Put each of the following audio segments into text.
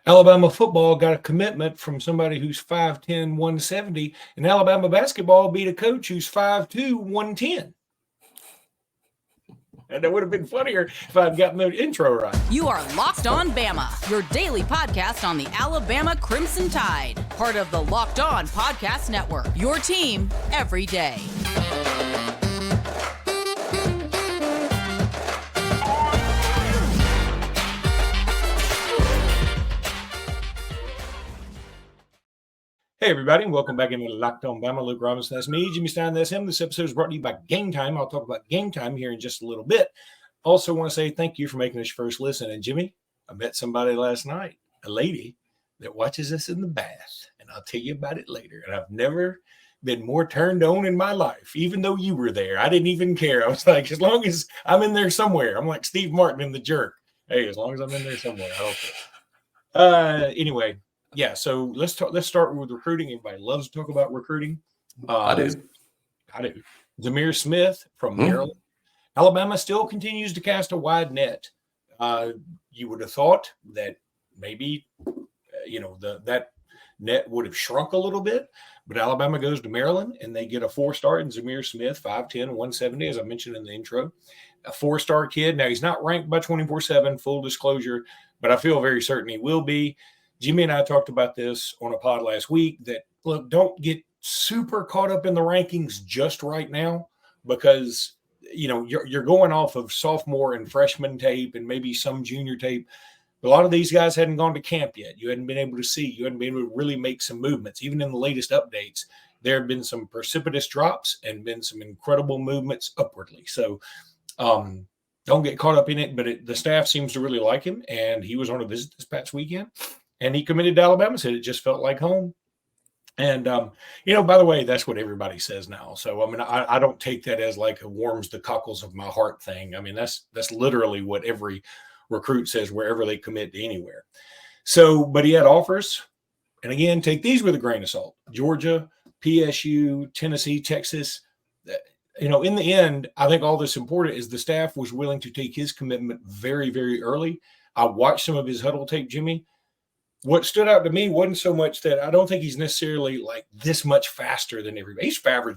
Alabama football got a commitment from somebody who's 5'10", 170, and Alabama basketball beat a coach who's 5'2", 110. And that would have been funnier if I'd gotten the intro right. You are Locked On Bama, your daily podcast on the Alabama Crimson Tide. Part of the Locked On Podcast Network, your team every day. Hey, everybody, and welcome back into Locked On Bama. Luke Robinson, that's me. Jimmy Stein, that's him. This episode is brought to you by Gametime. I'll talk about Gametime here in just a little bit. Also want to say thank you for making this your first listen. And, Jimmy, I met somebody last night, a lady that watches us in the bath, and I'll tell you about it later. And I've never been more turned on in my life, even though you were there. I didn't even care. I was like, as long as I'm in there somewhere. I'm like Steve Martin in The Jerk. Hey, as long as I'm in there somewhere, I don't care. Anyway. Yeah, so let's start with recruiting. Everybody loves to talk about recruiting. I do. Zamir Smith from Maryland. Alabama still continues to cast a wide net. You would have thought that maybe, that net would have shrunk a little bit, but Alabama goes to Maryland and they get a 4-star in Zamir Smith, 5'10", 170, as I mentioned in the intro. A 4-star kid. Now, he's not ranked by 24/7, full disclosure, but I feel very certain he will be. Jimmy and I talked about this on a pod last week that, look, don't get super caught up in the rankings just right now because, you're going off of sophomore and freshman tape and maybe some junior tape. A lot of these guys hadn't gone to camp yet. You hadn't been able to see. You hadn't been able to really make some movements. Even in the latest updates, there have been some precipitous drops and been some incredible movements upwardly. So don't get caught up in it, but the staff seems to really like him, and he was on a visit this past weekend. And he committed to Alabama, said it just felt like home. And, by the way, that's what everybody says now. So, I don't take that as like a warms the cockles of my heart thing. That's literally what every recruit says wherever they commit to anywhere. So, but he had offers. And again, take these with a grain of salt. Georgia, PSU, Tennessee, Texas. In the end, I think all that's important is the staff was willing to take his commitment very, very early. I watched some of his huddle tape, Jimmy. What stood out to me wasn't so much that I don't think he's necessarily like this much faster than everybody. He's faster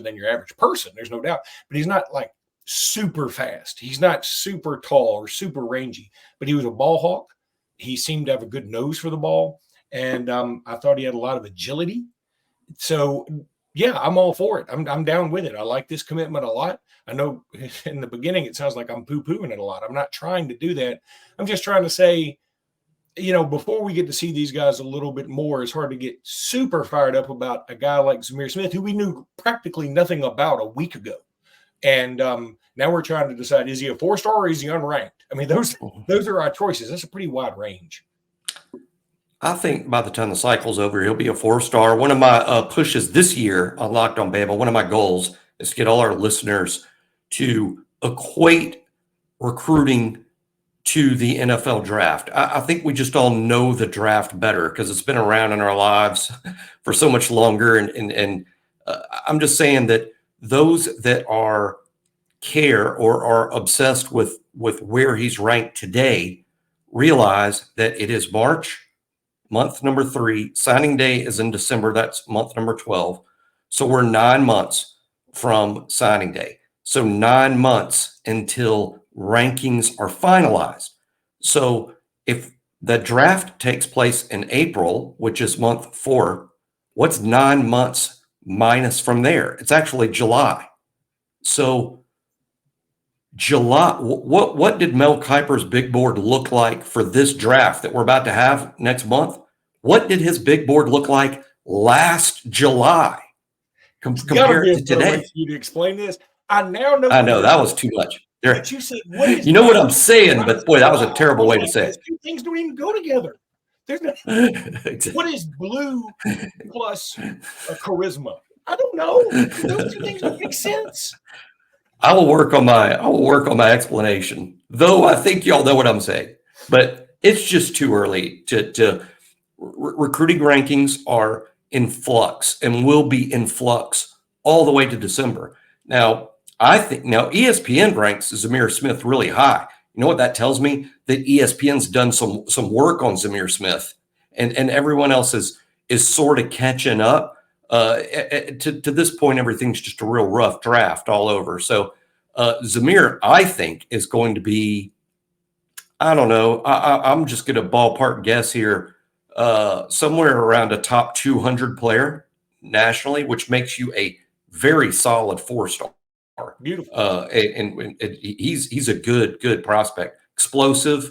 than your average person, there's no doubt. But he's not like super fast. He's not super tall or super rangy. But he was a ball hawk. He seemed to have a good nose for the ball. And I thought he had a lot of agility. So, yeah, I'm all for it. I'm down with it. I like this commitment a lot. I know in the beginning it sounds like I'm poo-pooing it a lot. I'm not trying to do that. I'm just trying to say, before we get to see these guys a little bit more, it's hard to get super fired up about a guy like Zamir Smith, who we knew practically nothing about a week ago. And now we're trying to decide, is he a 4-star or is he unranked? Those are our choices. That's a pretty wide range. I think by the time the cycle's over, he'll be a 4-star. One of my pushes this year on Locked On Bama, one of my goals is to get all our listeners to equate recruiting to the NFL draft. I think we just all know the draft better because it's been around in our lives for so much longer. And I'm just saying that those that care or are obsessed with where he's ranked today realize that it is March, month number 3. Signing day is in December. That's month number 12. So we're 9 months from signing day. So 9 months until rankings are finalized. So if the draft takes place in April, which is month 4, what's 9 months minus from there? It's actually July. So July, what did Mel Kiper's big board look like for this draft that we're about to have next month? What did his big board look like last July compared to today? You to explain this. I know that was too much. But you said, what is what I'm saying, but boy, that was a terrible way to say it. Two things don't even go together. There's no, exactly. What is blue plus charisma? I don't know. Those two things don't make sense. I will work on my explanation, though I think y'all know what I'm saying. But it's just too early to recruiting rankings are in flux and will be in flux all the way to December. Now, I think ESPN ranks Zamir Smith really high. You know what that tells me? That ESPN's done some work on Zamir Smith, and everyone else is sort of catching up. To this point, everything's just a real rough draft all over. So Zamir, I think, is going to be, I don't know, I'm just going to ballpark guess here, somewhere around a top 200 player nationally, which makes you a very solid 4-star. Beautiful. And he's a good prospect, explosive,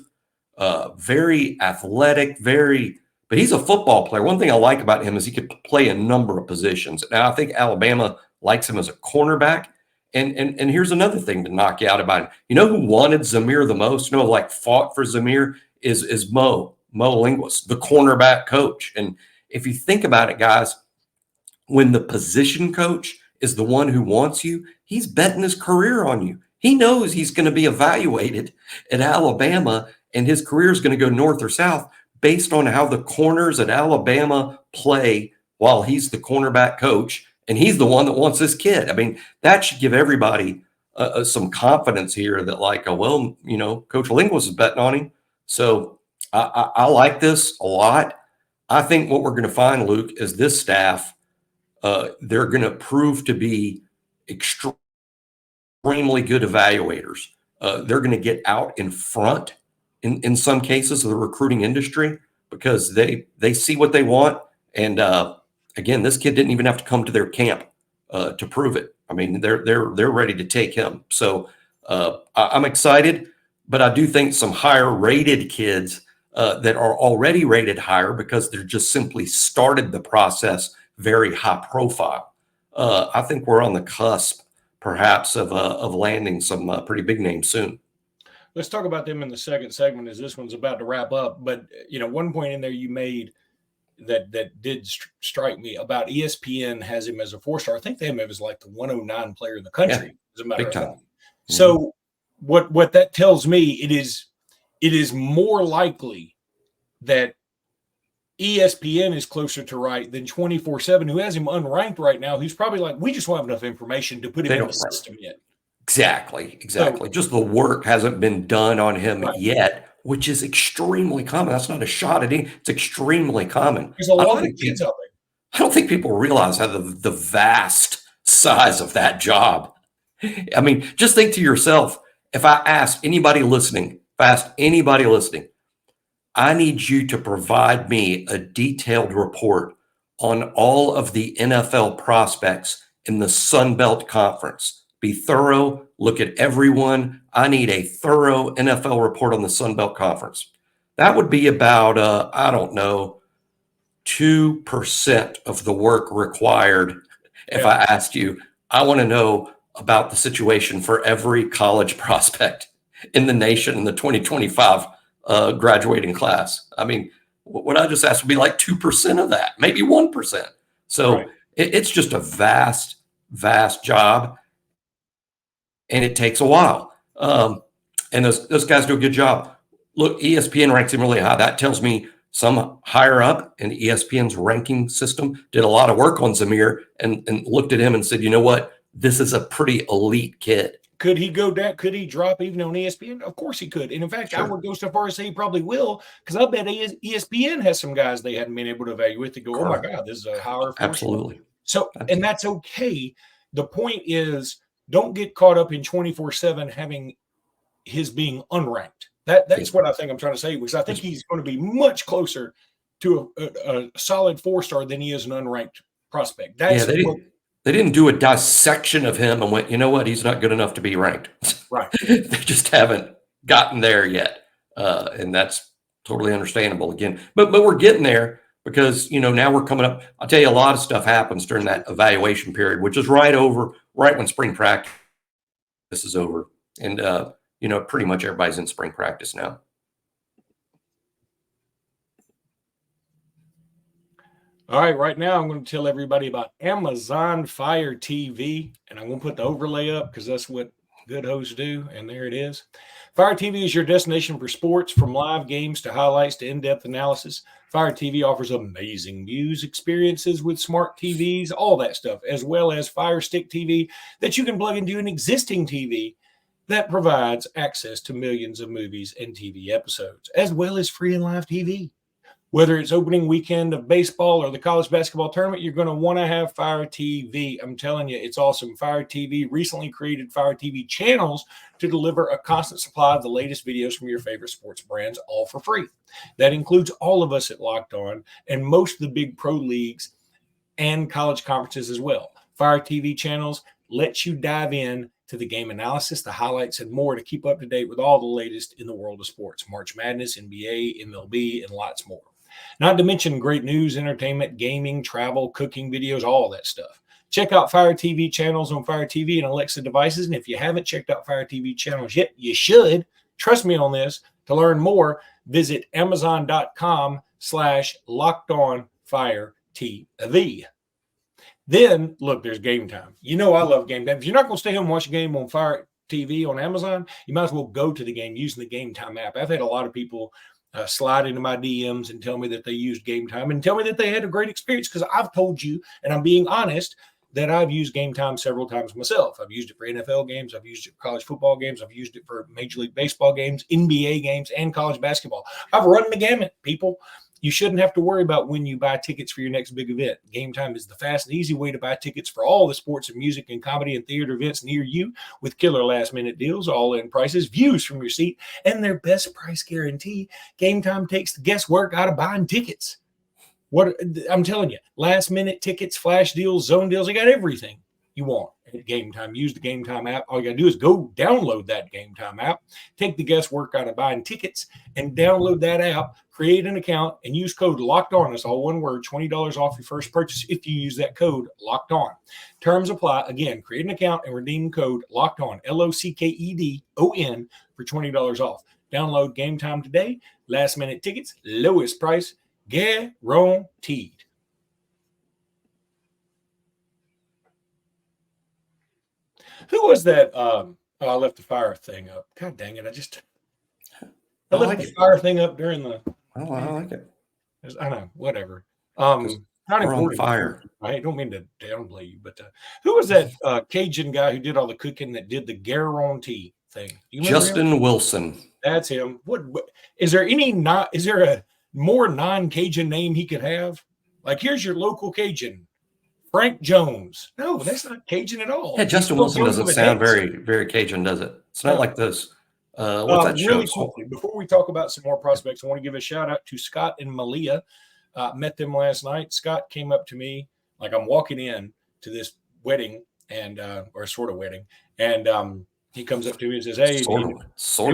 very athletic, but he's a football player. One thing I like about him is he could play a number of positions. Now I think Alabama likes him as a cornerback. And here's another thing to knock you out about him. You know who wanted Zamir the most? You know, like fought for Zamir is Mo Linguist, the cornerback coach. And if you think about it, guys, when the position coach is the one who wants you, he's betting his career on you. He knows he's going to be evaluated at Alabama, and his career is going to go north or south based on how the corners at Alabama play while he's the cornerback coach, and he's the one that wants this kid. I mean, that should give everybody some confidence here that, like, Coach Linguist is betting on him. So I like this a lot. I think what we're going to find, Luke, is this staff, they're going to prove to be extremely good evaluators. They're going to get out in front in some cases of the recruiting industry because they see what they want. And again, this kid didn't even have to come to their camp to prove it. I mean, they're ready to take him. So I'm excited, but I do think some higher rated kids that are already rated higher because they're just simply started the process very high profile. I think we're on the cusp, perhaps, of landing some pretty big names soon. Let's talk about them in the second segment as this one's about to wrap up. But, one point in there you made that did strike me about ESPN has him as a 4-star. I think they have him as like the 109 player in the country, as a matter of fact. Mm-hmm. So what that tells me, it is more likely that ESPN is closer to right than 24/7, who has him unranked right now. He's probably like, we just won't have enough information to put him in the system yet. Exactly. So, just the work hasn't been done on him yet, which is extremely common. That's not a shot at him. It's extremely common. There's a lot of kids out there. I don't think people realize how the vast size of that job. I mean, just think to yourself, if I asked anybody listening, I need you to provide me a detailed report on all of the NFL prospects in the Sun Belt Conference. Be thorough, look at everyone. I need a thorough NFL report on the Sun Belt Conference. That would be about, 2% of the work required. If I asked you, I want to know about the situation for every college prospect in the nation in the 2025 graduating class. I mean, what I just asked would be like 2% of that, maybe 1%. So it's just a vast job, and it takes a while. And those guys do a good job. Look, ESPN ranks him really high. That tells me some higher up in ESPN's ranking system did a lot of work on Zamir and looked at him and said, you know what? This is a pretty elite kid. Could he go down? Could he drop even on ESPN? Of course he could. And in fact, I would go so far as to say he probably will, because I bet ESPN has some guys they hadn't been able to evaluate to go, oh my God, this is a higher. Absolutely. So, and that's okay. The point is, don't get caught up in 24/7 having his being unranked. That's what I think I'm trying to say, because I think he's going to be much closer to a solid 4-star than he is an unranked prospect. They didn't do a dissection of him and went, you know what, he's not good enough to be ranked. Right. They just haven't gotten there yet. And that's totally understandable again. But we're getting there because, now we're coming up. I'll tell you, a lot of stuff happens during that evaluation period, which is right when spring practice is over. And, pretty much everybody's in spring practice now. All right now I'm going to tell everybody about Amazon Fire TV, and I'm going to put the overlay up because that's what good hosts do, and there it is. Fire TV is your destination for sports, from live games to highlights to in-depth analysis. Fire TV offers amazing views, experiences with smart TVs, all that stuff, as well as Fire Stick TV that you can plug into an existing TV that provides access to millions of movies and TV episodes, as well as free and live TV. Whether it's opening weekend of baseball or the college basketball tournament, you're going to want to have Fire TV. I'm telling you, it's awesome. Fire TV recently created Fire TV channels to deliver a constant supply of the latest videos from your favorite sports brands, all for free. That includes all of us at Locked On and most of the big pro leagues and college conferences as well. Fire TV channels lets you dive in to the game analysis, the highlights, and more to keep up to date with all the latest in the world of sports, March Madness, NBA, MLB, and lots more. Not to mention great news, entertainment, gaming, travel, cooking videos, all that stuff. Check out Fire TV channels on Fire TV and Alexa devices. And if you haven't checked out Fire TV channels yet, you should. Trust me on this. To learn more, visit amazon.com/LockedOnFireTV. Then, look, there's Game Time. You know I love Game Time. If you're not going to stay home and watch a game on Fire TV on Amazon, you might as well go to the game using the Game Time app. I've had a lot of people slide into my DMs and tell me that they used Game Time and tell me that they had a great experience, because I've told you, and I'm being honest, that I've used Game Time several times myself. I've used it for NFL games. I've used it for college football games. I've used it for Major League Baseball games, NBA games, and college basketball. I've run the gamut, people. You shouldn't have to worry about when you buy tickets for your next big event. Game Time is the fast and easy way to buy tickets for all the sports and music and comedy and theater events near you, with killer last-minute deals, all-in prices, views from your seat, and their best price guarantee. Game Time takes the guesswork out of buying tickets. What I'm telling you, last-minute tickets, flash deals, zone deals, they got everything you want at Game Time. Use the Game Time app. All you got to do is go download that Game Time app, take the guesswork out of buying tickets, and download that app, create an account, and use code Locked On. It's all one word, $20 off your first purchase if you use that code Locked On. Terms apply. Again, create an account and redeem code Locked On, LOCKEDON, for $20 off. Download Game Time today. Last-minute tickets, lowest price, guaranteed. Who was that? I left the fire thing up. God dang it. I left the fire thing up during the. Oh, I like it. I know, whatever. Not important. On fire. I don't mean to downplay you, but who was that Cajun guy who did all the cooking that did the guarantee thing? Justin him? Wilson. That's him. What is there a more non-Cajun name he could have? Like, here's your local Cajun. Frank Jones. No, that's not Cajun at all. Yeah, Justin Wilson doesn't sound very, very Cajun, does it? It's not like this. What's that show? Really quickly, before we talk about some more prospects, I want to give a shout out to Scott and Malia. Met them last night. Scott came up to me like I'm walking in to this wedding and or sort of wedding, and he comes up to me and says, "Hey, sort of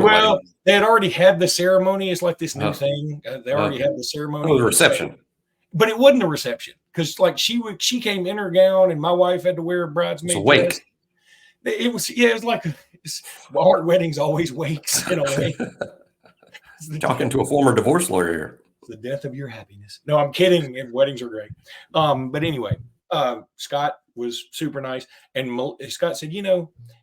well, wedding. They had already had the ceremony. It's like this new thing. They already had the ceremony. Oh, the reception." But it wasn't a reception, because like she came in her gown and my wife had to wear a bridesmaid dress. It was like our weddings always wakes in a way. Talking to a former divorce lawyer here. The death of your happiness. No, I'm kidding. Weddings are great. But anyway, Scott was super nice. And Scott said,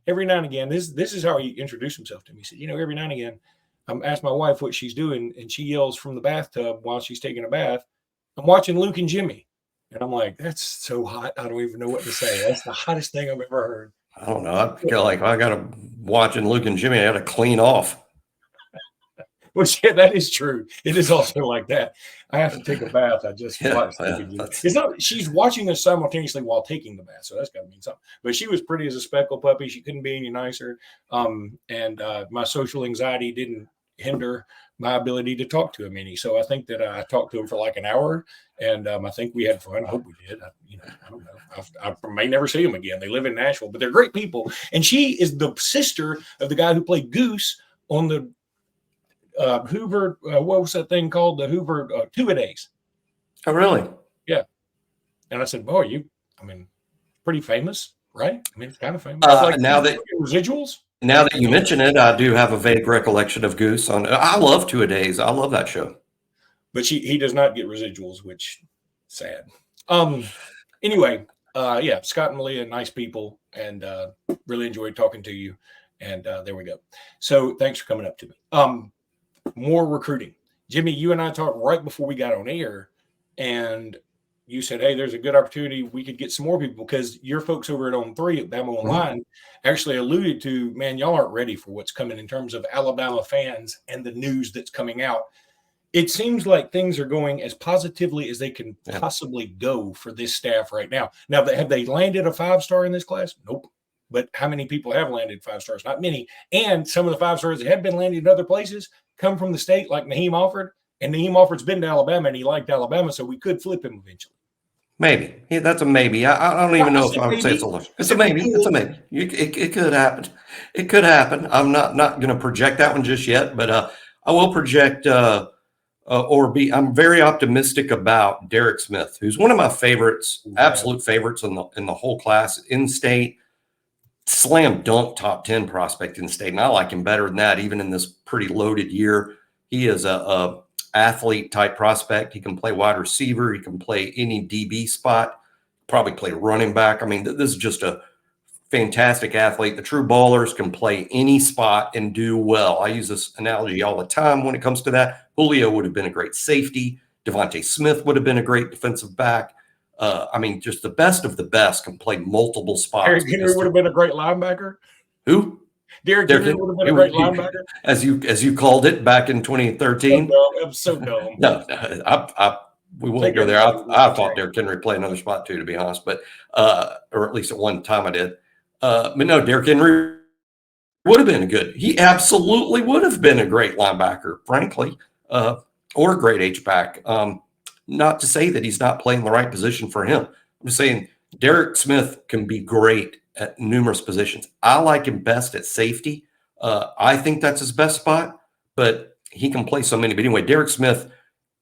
every now and again, this is how he introduced himself to me. He said, every now and again, I'm asked my wife what she's doing, and she yells from the bathtub while she's taking a bath, "I'm watching Luke and Jimmy." And I'm like, that's so hot. I don't even know what to say. That's the hottest thing I've ever heard. I don't know. I feel like I got to watching Luke and Jimmy. I got to clean off. Well, yeah, that is true. It is also like that. I have to take a bath. I just it's not. She's watching us simultaneously while taking the bath, so that's got to mean something. But she was pretty as a speckled puppy. She couldn't be any nicer. And my social anxiety didn't hinder my ability to talk to him any. So I think that I talked to him for like an hour, and I think we had fun. I hope we did. I don't know. I may never see him again. They live in Nashville, but they're great people. And she is the sister of the guy who played Goose on the Hoover. What was that thing called? The Hoover Two-A-Days. Oh, really? Yeah. And I said, "Boy, pretty famous, right? I mean, it's kind of famous." Now that residuals. Now that you mention it, I do have a vague recollection of Goose. I love Two-A-Days. I love that show. But he does not get residuals, which sad. Anyway, Scott and Malia, nice people, and really enjoyed talking to you. And there we go. So thanks for coming up to me. More recruiting. Jimmy, you and I talked right before we got on air, and you said, hey, there's a good opportunity. We could get some more people, because your folks over at On 3 at Bama Online actually alluded to, man, y'all aren't ready for what's coming in terms of Alabama fans and the news that's coming out. It seems like things are going as positively as they can possibly go for this staff right now. Now, have they landed a 5-star in this class? Nope. But how many people have landed 5 stars? Not many. And some of the 5 stars that have been landed in other places come from the state, like Naheem Alford. And Naheem Alford's been to Alabama, and he liked Alabama, so we could flip him eventually. Maybe. Yeah, that's a maybe. I don't even know if I would say it's a It's a maybe. It's a maybe. It could happen. It could happen. I'm not going to project that one just yet, but I will project I'm very optimistic about Derek Smith, who's one of my favorites, absolute favorites in the whole class, in state. Slam dunk top 10 prospect in state, and I like him better than that, even in this pretty loaded year. He is a athlete type prospect. He can play wide receiver. He can play any DB spot, probably play running back. I mean, this is just a fantastic athlete. The true ballers can play any spot and do well. I use this analogy all the time when it comes to that. Julio would have been a great safety. Devontae Smith would have been a great defensive back. I mean, just the best of the best can play multiple spots. Derrick Henry would have been a great linebacker. Who? Derrick Henry would have been a great linebacker. As you called it back in 2013. I'm so dumb. No, we won't go there. I thought Derrick Henry played another spot too, to be honest, but or at least at one time I did. But no, Derrick Henry would have been He absolutely would have been a great linebacker, frankly, or a great H-back. Not to say that he's not playing the right position for him. I'm just saying Derek Smith can be great at numerous positions. I like him best at safety. I think that's his best spot, but he can play so many. But anyway, Derek Smith,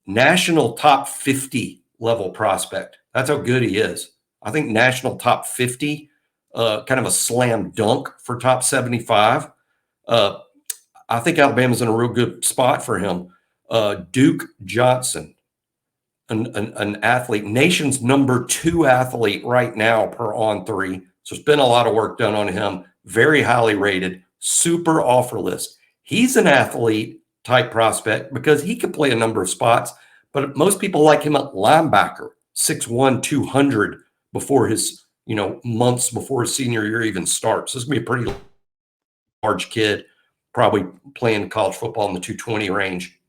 national top 50 level prospect. That's how good he is. I think national top 50, kind of a slam dunk for top 75. I think Alabama's in a real good spot for him. Duke Johnson, an athlete, nation's number 2 athlete right now per On 3. So there's been a lot of work done on him. Very highly rated, super offer list. He's an athlete type prospect because he can play a number of spots, but most people like him at linebacker, 6'1", 200 before his, months before his senior year even starts. This is going to be a pretty large kid, probably playing college football in the 220 range.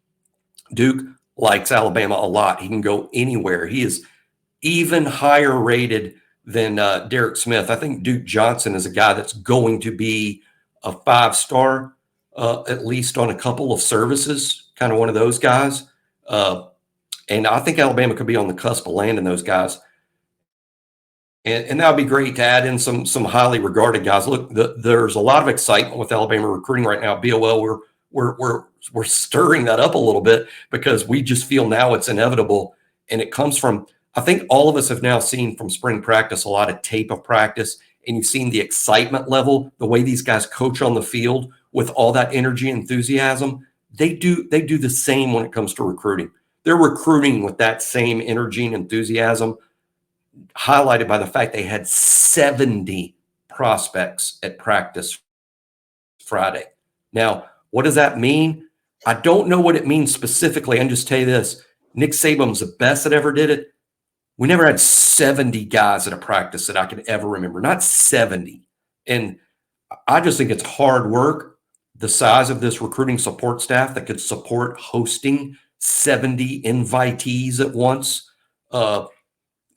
Duke likes Alabama a lot. He can go anywhere. He is even higher rated than Derek Smith. I think Duke Johnson is a guy that's going to be a 5-star, at least on a couple of services, kind of one of those guys. And I think Alabama could be on the cusp of landing those guys. And that would be great to add in some highly regarded guys. Look, there's a lot of excitement with Alabama recruiting right now. BOL, we're stirring that up a little bit because we just feel now it's inevitable. And it comes from, I think all of us have now seen from spring practice a lot of tape of practice, and you've seen the excitement level, the way these guys coach on the field with all that energy and enthusiasm. They do the same when it comes to recruiting. They're recruiting with that same energy and enthusiasm, highlighted by the fact they had 70 prospects at practice Friday. Now, what does that mean? I don't know what it means specifically. I'm just tell you this. Nick Saban's the best that ever did it. We never had 70 guys at a practice that I can ever remember, not 70. And I just think it's hard work, the size of this recruiting support staff that could support hosting 70 invitees at once.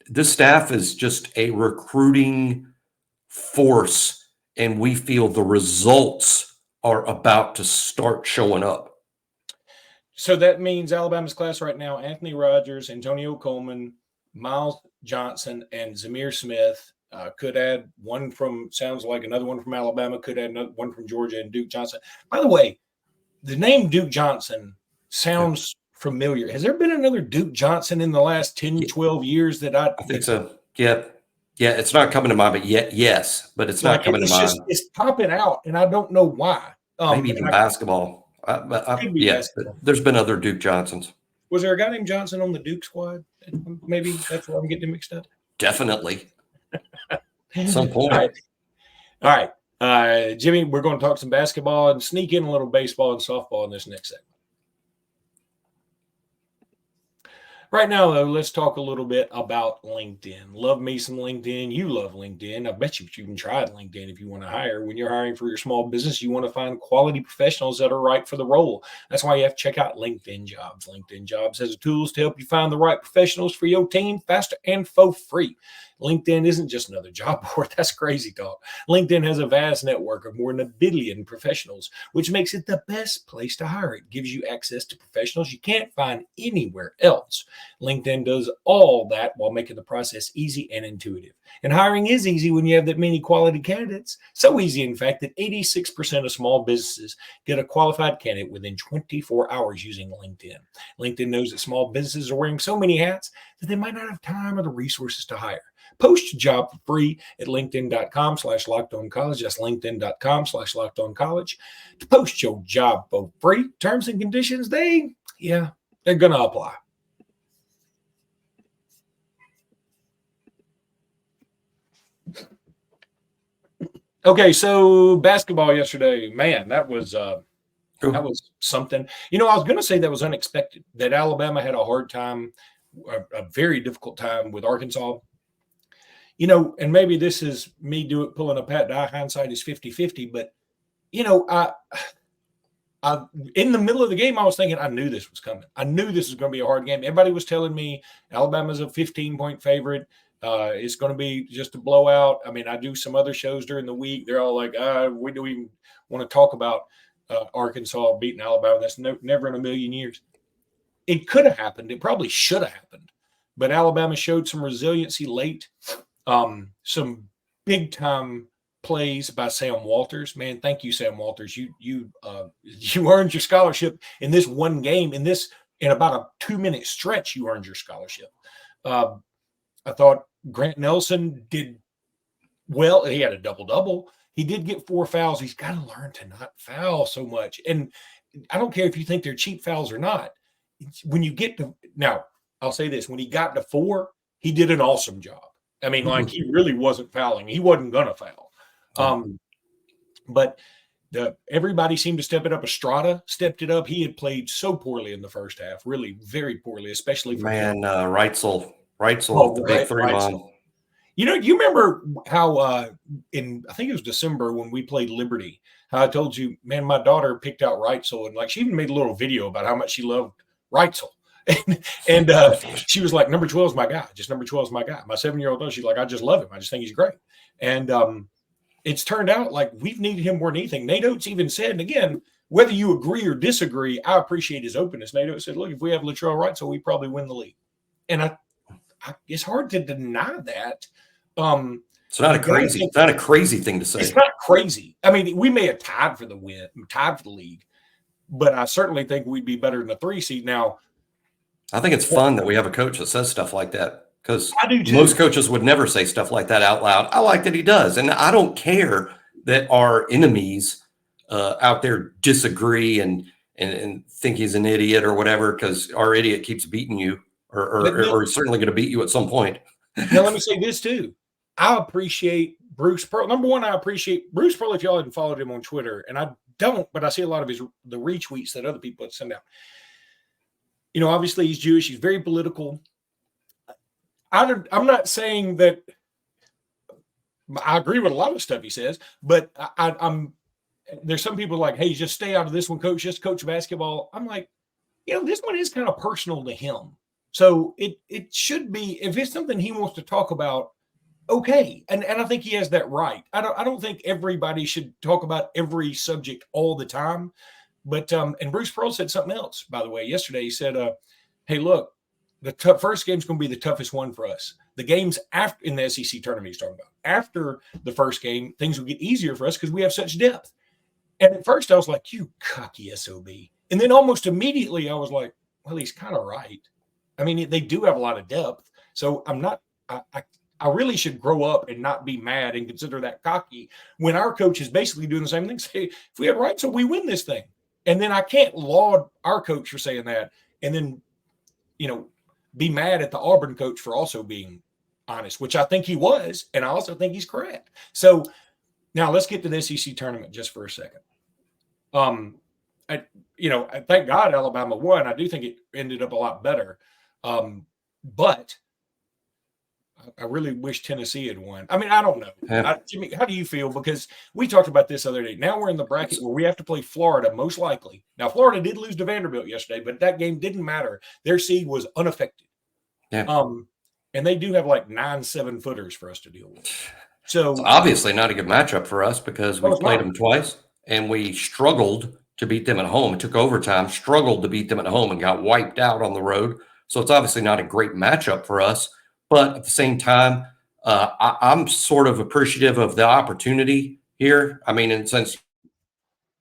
This staff is just a recruiting force, and we feel the results are about to start showing up. So that means Alabama's class right now, Anthony Rogers, Antonio Coleman, Miles Johnson, and Zamir Smith. Could add one from, sounds like another one from Alabama, could add another one from Georgia, and Duke Johnson. By the way, the name Duke Johnson sounds familiar. Has there been another Duke Johnson in the last 10, 12 years that I think so? Yeah. Yeah, it's not coming to mind, but yes, but it's not coming to mind. It's popping out, and I don't know why. Maybe even basketball. Basketball. There's been other Duke Johnsons. Was there a guy named Johnson on the Duke squad? Maybe that's where I'm getting mixed up. Definitely. At some point. All right. Jimmy, we're going to talk some basketball and sneak in a little baseball and softball in this next segment. Right now, though, let's talk a little bit about LinkedIn. Love me some LinkedIn. You love LinkedIn. I bet you can try LinkedIn if you want to hire. When you're hiring for your small business, you want to find quality professionals that are right for the role. That's why you have to check out LinkedIn Jobs. LinkedIn Jobs has the tools to help you find the right professionals for your team faster and for free. LinkedIn isn't just another job board. That's crazy talk. LinkedIn has a vast network of more than 1 billion professionals, which makes it the best place to hire. It gives you access to professionals you can't find anywhere else. LinkedIn does all that while making the process easy and intuitive. And hiring is easy when you have that many quality candidates. So easy, in fact, that 86% of small businesses get a qualified candidate within 24 hours using LinkedIn. LinkedIn knows that small businesses are wearing so many hats that they might not have time or the resources to hire. Post your job for free at linkedin.com/lockedoncollege. That's linkedin.com/lockedoncollege. To post your job for free, terms and conditions, they're going to apply. Okay, so basketball yesterday, man, that was something. I was going to say that was unexpected, that Alabama had a hard time, a very difficult time with Arkansas. And maybe this is me pulling a Pat Dye, hindsight is 50-50, but, I in the middle of the game, I was thinking I knew this was coming. I knew this was going to be a hard game. Everybody was telling me Alabama's a 15-point favorite. It's going to be just a blowout. I mean, I do some other shows during the week. They're all like, we don't even want to talk about Arkansas beating Alabama. That's never in a million years. It could have happened. It probably should have happened. But Alabama showed some resiliency late. Some big-time plays by Sam Walters. Man, thank you, Sam Walters. You earned your scholarship in this one game. In about a 2-minute stretch, you earned your scholarship. I thought Grant Nelson did well. He had a double-double. He did get 4 fouls. He's got to learn to not foul so much. And I don't care if you think they're cheap fouls or not. When you get to – now, I'll say this. When he got to 4, he did an awesome job. I mean, like, he really wasn't fouling. He wasn't going to foul. But everybody seemed to step it up. Estrada stepped it up. He had played so poorly in the first half, really very poorly, especially for Reitzel with the big 3-bomb. You remember how I think it was December when we played Liberty, how I told you, man, my daughter picked out Reitzel, and like she even made a little video about how much she loved Reitzel. And she was like, number 12 is my guy. Just number 12 is my guy. My 7-year-old does. She's like, I just love him. I just think he's great. And it's turned out like we've needed him more than anything. Nate Oates even said, and again, whether you agree or disagree, I appreciate his openness. Nate Oates said, look, if we have Latrell Reitzel, we probably win the league. And it's hard to deny that. It's not a crazy thing to say. It's not crazy. I mean, we may have tied for the league, but I certainly think we'd be better than the 3 seed. Now, I think it's fun that we have a coach that says stuff like that, because do most coaches would never say stuff like that out loud. I like that he does. And I don't care that our enemies out there disagree and think he's an idiot or whatever, because our idiot keeps beating you or certainly going to beat you at some point. Now, let me say this too. I appreciate Bruce Pearl. Number one, I appreciate Bruce Pearl. If y'all hadn't followed him on Twitter, and I don't, but I see a lot of the retweets that other people send out. Obviously he's Jewish. He's very political. I'm not saying that I agree with a lot of the stuff he says, but there's some people like, hey, just stay out of this one, coach. Just coach basketball. I'm like, this one is kind of personal to him. So it should be, if it's something he wants to talk about, okay. And I think he has that right. I don't think everybody should talk about every subject all the time. But and Bruce Pearl said something else, by the way, yesterday. He said, hey, look, the first game's going to be the toughest one for us. The games after in the SEC tournament he's talking about. After the first game, things will get easier for us because we have such depth. And at first I was like, you cocky SOB. And then almost immediately I was like, well, he's kind of right. I mean, they do have a lot of depth. So I really should grow up and not be mad and consider that cocky when our coach is basically doing the same thing. Say, if we had right, so we win this thing. And then I can't laud our coach for saying that and then, be mad at the Auburn coach for also being honest, which I think he was. And I also think he's correct. So now let's get to the SEC tournament just for a second. I thank God Alabama won. I do think it ended up a lot better. But I really wish Tennessee had won. I mean, I don't know. Yeah. Jimmy, how do you feel? Because we talked about this the other day. Now we're in the bracket where we have to play Florida, most likely. Now, Florida did lose to Vanderbilt yesterday, but that game didn't matter. Their seed was unaffected. Yeah. And they do have like 9 7-footers for us to deal with. So it's obviously not a good matchup for us because we played them twice and we struggled to beat them at home. It took overtime, struggled to beat them at home, and got wiped out on the road. So it's obviously not a great matchup for us. But at the same time, I'm sort of appreciative of the opportunity here. I mean, in since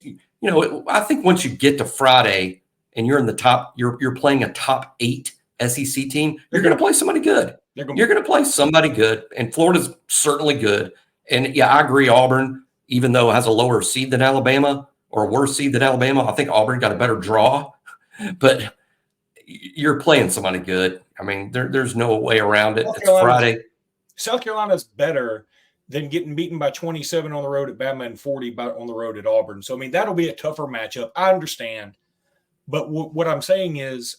I think once you get to Friday and you're in the top, you're playing a top 8 SEC team, you're going to play somebody good. You're going to play somebody good, and Florida's certainly good. And yeah, I agree. Auburn, even though it has a lower seed than Alabama or a worse seed than Alabama, I think Auburn got a better draw. But you're playing somebody good. I mean, there's no way around it. It's Friday. South Carolina's better than getting beaten by 27 on the road at Bama and 40 on the road at Auburn. So, I mean, that'll be a tougher matchup. I understand. But what I'm saying is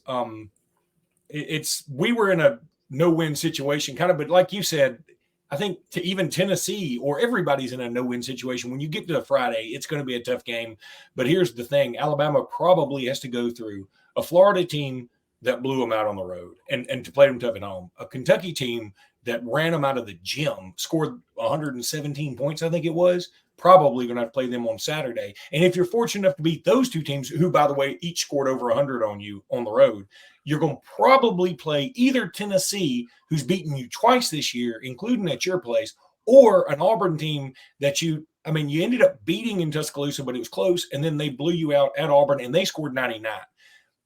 we were in a no-win situation kind of, but like you said, I think to even Tennessee or everybody's in a no-win situation. When you get to the Friday, it's going to be a tough game. But here's the thing. Alabama probably has to go through a Florida team that blew them out on the road and to play them tough at home, a Kentucky team that ran them out of the gym, scored 117 points, I think it was, probably going to have to play them on Saturday. And if you're fortunate enough to beat those two teams, who, by the way, each scored over 100 on you on the road, you're going to probably play either Tennessee, who's beaten you twice this year, including at your place, or an Auburn team that you ended up beating in Tuscaloosa, but it was close, and then they blew you out at Auburn, and they scored 99.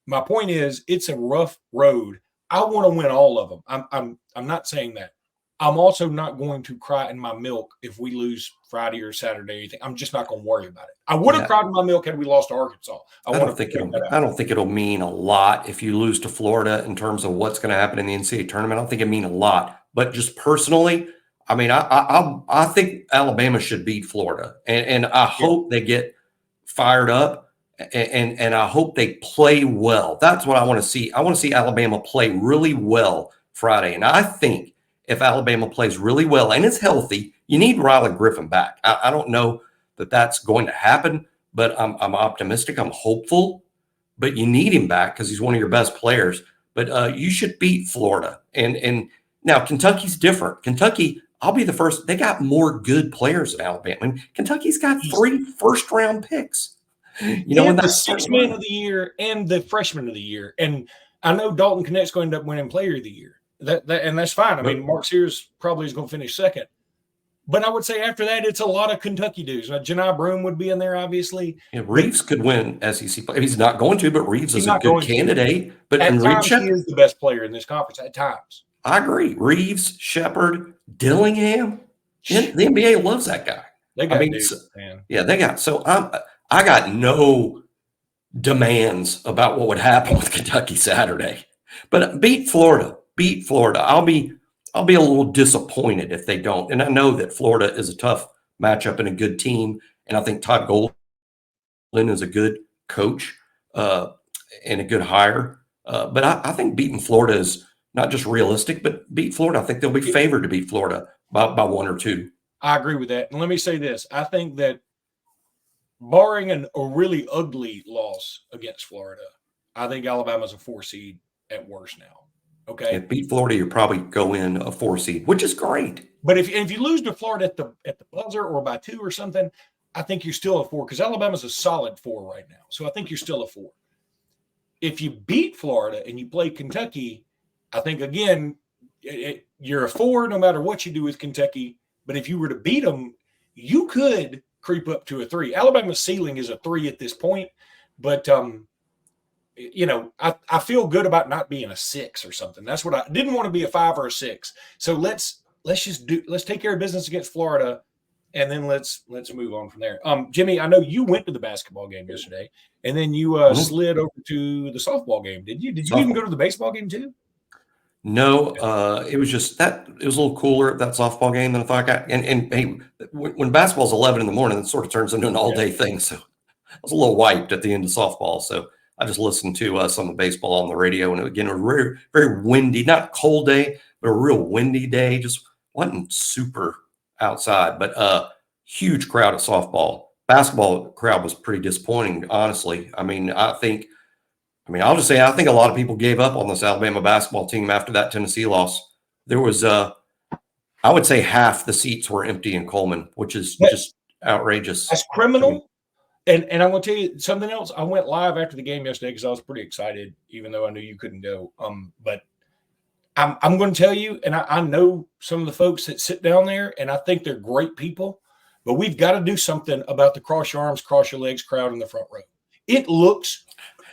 My point is, it's a rough road. I want to win all of them. I'm not saying that. I'm also not going to cry in my milk if we lose Friday or Saturday or anything. I'm just not going to worry about it. I would have cried in my milk had we lost to Arkansas. I don't think it'll mean a lot if you lose to Florida in terms of what's going to happen in the NCAA tournament. I don't think it mean a lot. But just personally, I mean, I think Alabama should beat Florida, and I hope they get fired up. And I hope they play well. That's what I want to see. I want to see Alabama play really well Friday. And I think if Alabama plays really well and is healthy, you need Riley Griffin back. I don't know that that's going to happen, but I'm optimistic. I'm hopeful. But you need him back because he's one of your best players. But you should beat Florida. And now Kentucky's different. Kentucky, I'll be the first. They got more good players than Alabama. I mean, Kentucky's got 3 first-round picks. And the 6th man of the year and the freshman of the year. And I know Dalton Connect's going to end up winning player of the year. And that's fine. I mean, Mark Sears probably is going to finish second. But I would say after that, it's a lot of Kentucky dudes. Now, Janai Broome would be in there, obviously. Yeah, Reeves could win SEC play. He's not going to, but Reeves is a good candidate. But at times, he is the best player in this conference at times. I agree. Reeves, Shepard, Dillingham. The NBA loves that guy. They got dudes, man. Yeah, they got. So I got no demands about what would happen with Kentucky Saturday, but beat Florida. I'll be a little disappointed if they don't. And I know that Florida is a tough matchup and a good team. And I think Todd Golden is a good coach and a good hire. But I think beating Florida is not just realistic, but beat Florida. I think they'll be favored to beat Florida by 1 or 2. I agree with that. And let me say this. I think that barring a really ugly loss against Florida, I think Alabama's a 4 seed at worst now. Okay. If beat Florida, you probably go in a 4 seed, which is great. But if you lose to Florida at the buzzer or by 2 or something, I think you're still a 4 because Alabama's a solid 4 right now. So I think you're still a 4. If you beat Florida and you play Kentucky, I think, again, you're a 4 no matter what you do with Kentucky. But if you were to beat them, you could creep up to a 3. Alabama's ceiling is a 3 at this point. But, I feel good about not being a 6 or something. That's what I didn't want to be, a 5 or a 6. So let's take care of business against Florida, and then let's move on from there. Jimmy, I know you went to the basketball game yesterday, and then you slid over to the softball game. Did you even go to the baseball game too? No, it was just that it was a little cooler at that softball game than I thought. And hey, when basketball's 11 in the morning, it sort of turns into an all day thing. So I was a little wiped at the end of softball. So I just listened to some of baseball on the radio, and again, a very, very windy, not cold day, but a real windy day. Just wasn't super outside, but huge crowd at softball. Basketball crowd was pretty disappointing, honestly. I mean, I'll just say I think a lot of people gave up on this Alabama basketball team after that Tennessee loss. There was, I would say, half the seats were empty in Coleman, which is just outrageous. That's criminal. And I'm going to tell you something else. I went live after the game yesterday because I was pretty excited, even though I knew you couldn't go. But I'm going to tell you, and I know some of the folks that sit down there, and I think they're great people. But we've got to do something about the cross your arms, cross your legs crowd in the front row. It looks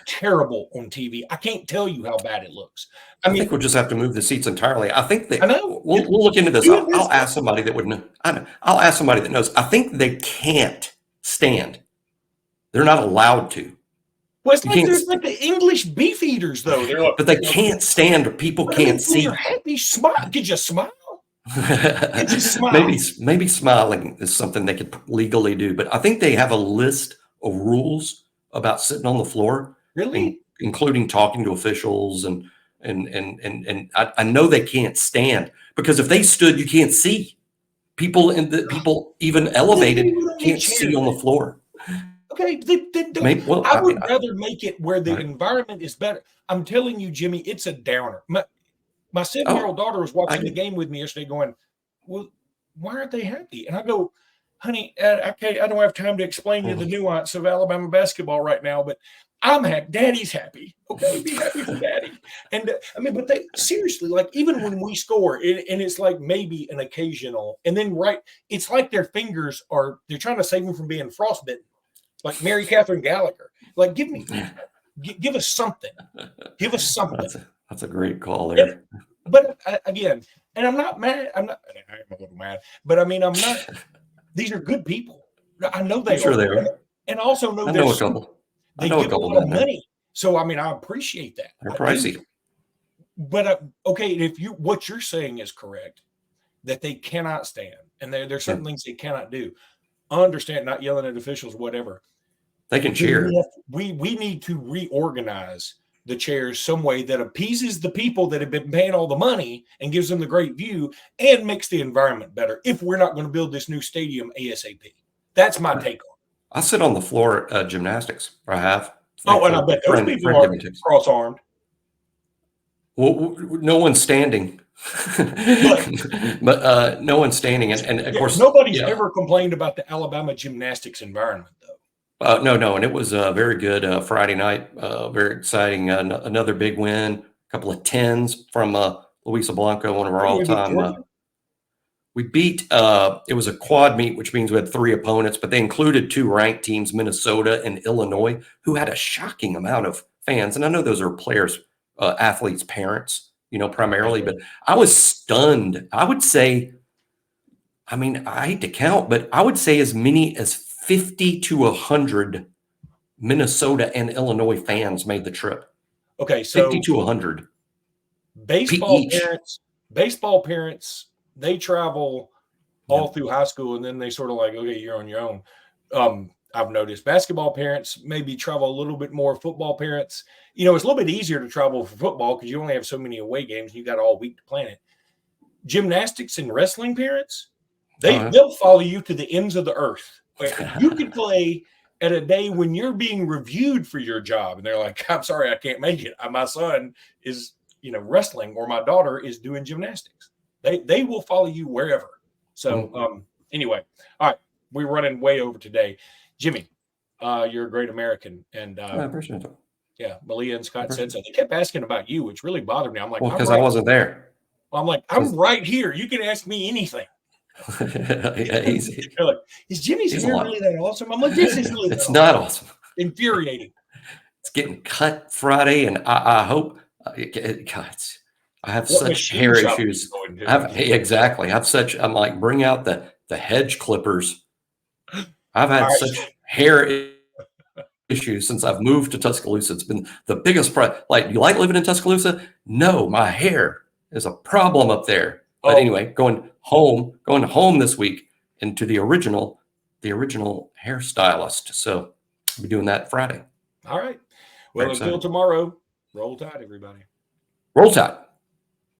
terrible on TV. I can't tell you how bad it looks. I think we'll just have to move the seats entirely. I think that I know. We'll look into this. I'll ask somebody that would know. I'll ask somebody that knows. I think they can't stand. They're not allowed to. Well, it's like there's like the English beef eaters, though. They're like, but they can't stand, or people can't see. You're happy, smile. Could you smile? Maybe smiling is something they could legally do, but I think they have a list of rules about sitting on the floor, really, including talking to officials, and I know they can't stand, because if they stood, you can't see. People even elevated can't see on the floor. Okay, I would rather make it where the environment is better. I'm telling you, Jimmy, it's a downer. My 7-year-old daughter was watching the game with me yesterday going, well, why aren't they happy? And I go, honey, I don't have time to explain to you the nuance of Alabama basketball right now, but I'm happy. Daddy's happy. Okay, be happy for Daddy. And but they seriously, like, even when we score, and it's like maybe an occasional, and then it's like their fingers they're trying to save them from being frostbitten, like Mary Catherine Gallagher. Like, give us something. Give us something. That's a great call there. But again, and I'm not mad. I am a little mad, but I'm not. These are good people. I know they sure they are, and I also know I know a couple. They give a lot of money, so I appreciate that. They're pricey. But okay, if what you're saying is correct, that they cannot stand, and there's certain things they cannot do. I understand, not yelling at officials, whatever. They can cheer. We need to reorganize the chairs some way that appeases the people that have been paying all the money and gives them the great view and makes the environment better, if we're not going to build this new stadium ASAP. That's my take on it. I sit on the floor at gymnastics. I have. And I bet those people are cross-armed. Well, no one's standing. but no one's standing. And of course, nobody's ever complained about the Alabama gymnastics environment, though. No, and it was very good Friday night. Very exciting. Another big win. A couple of 10s from Luisa Blanco, one of our all-time. We beat. It was a quad meet, which means we had 3 opponents, but they included 2 ranked teams, Minnesota and Illinois, who had a shocking amount of fans. And I know those are players, athletes' parents, primarily. But I was stunned. I would say, I hate to count, but I would say as many as 50 to 100 Minnesota and Illinois fans made the trip. Okay, so 50 to 100. Baseball parents, they travel all through high school, and then they sort of like, okay, you're on your own. I've noticed basketball parents maybe travel a little bit more. Football parents, it's a little bit easier to travel for football because you only have so many away games and you got all week to plan it. Gymnastics and wrestling parents, they'll follow you to the ends of the earth. You could play at a day when you're being reviewed for your job, and they're like, I'm sorry, I can't make it. My son is, wrestling, or my daughter is doing gymnastics. They will follow you wherever. So anyway, all right, we're running way over today. Jimmy, you're a great American. And I appreciate it. Yeah, Malia and Scott said so. They kept asking about you, which really bothered me. I'm like, because I wasn't there. I'm like, I'm right here. You can ask me anything. Easy. Like, is Jimmy's hair really that awesome? I'm like, this is really it's not awesome. Infuriating. It's getting cut Friday, and I hope I have such hair issues. Exactly. I'm like, bring out the hedge clippers. I've had such hair issues since I've moved to Tuscaloosa. It's been the biggest problem. Like, you like living in Tuscaloosa? No, my hair is a problem up there. But anyway, going home this week into the original hairstylist. So I'll be doing that Friday. All right. Well, Very until excited. tomorrow, roll tide, everybody. Roll Tide.